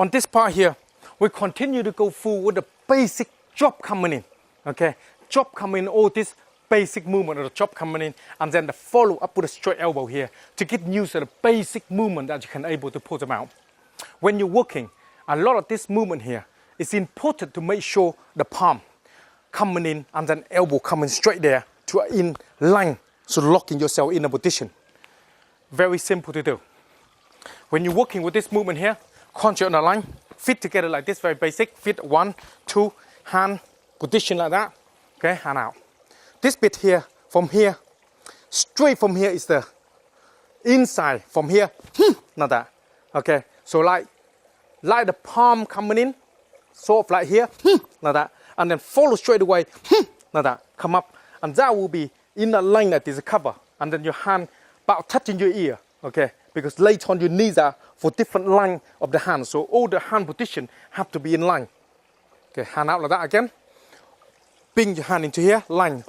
on this part here, we continue to go through with the basic job coming in. Okay, job coming in, all this basic movement of the job coming in, and then the follow up with a straight elbow here to get used to the basic movement that you can able to pull them out. When you're working, a lot of this movement here is important to make sure the palm coming in and then elbow coming straight there to in line, so locking yourself in a position. Very simple to do. When you're working with this movement here, concentrate on the line, fit together like this, very basic. Fit 1, 2, hand, position like that. Okay, hand out. This bit here, from here, straight from here is the inside. From here, not that. Okay, so like the palm coming in, sort of like here, like that. And then follow straight away, like that. Come up, and that will be in the line that is a cover. And then your hand about touching your ear, okay? Because later on your knees are for different line of the hand. So all the hand position have to be in line. Okay, hand out like that again. Bring your hand into here, line,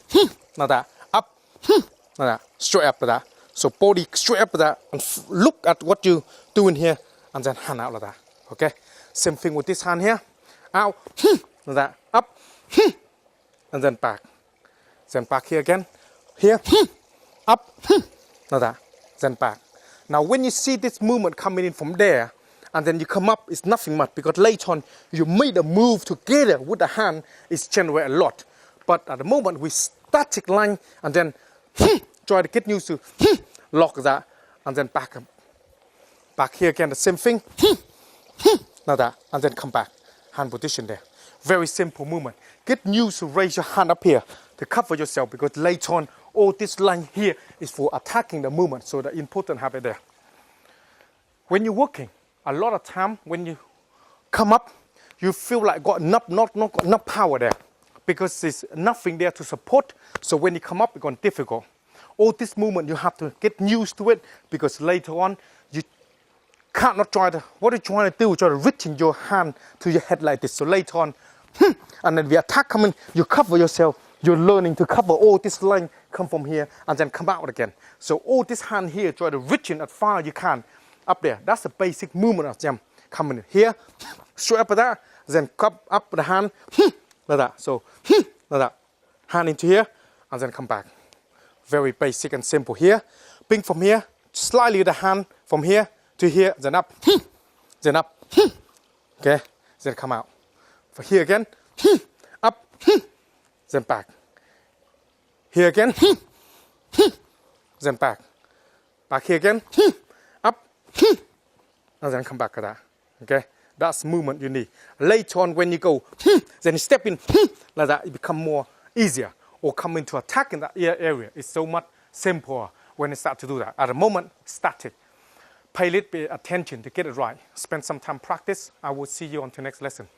like that. Up, like that. Straight up like that. So body straight up like that. And look at what you doing here. And then hand out like that. Okay? Same thing with this hand here. Out, like that. Up, and then back. Then back here again. Here, up, like that. Then back. Now when you see this movement coming in from there, and then you come up, it's nothing much, because later on you made a move together with the hand, it's generate a lot. But at the moment we static line, and then try to get used to lock that, and then back up. Back here again, the same thing, like that, and then come back. Hand position there. Very simple movement. Get used to raise your hand up here to cover yourself, because later on all this line here is for attacking the movement, so the important habit there. When you're working, a lot of time when you come up, you feel like not got enough power there, because there's nothing there to support. So when you come up, it's going to be difficult. All this movement you have to get used to it, because later on you can't not try to, what you're trying to do, try to reach in your hand to your head like this. So later on, and then the attack coming, you cover yourself. You're learning to cover all this line, come from here, and then come out again. So all this hand here, try to reach in as far as you can, up there. That's the basic movement of them. Coming in here, straight up like that, then come up with the hand, like that. So, like that. Hand into here, and then come back. Very basic and simple here. Bring from here, slightly the hand from here to here, then up, okay, then come out. For here again, up, then back. Here again, then back. Back here again, up, and then come back to that. Okay, that's movement you need. Later on when you go, then you step in like that, it become more easier. Or come into attack in that area. It's so much simpler when you start to do that. At the moment, static. Pay a little bit attention to get it right. Spend some time practice. I will see you on the next lesson.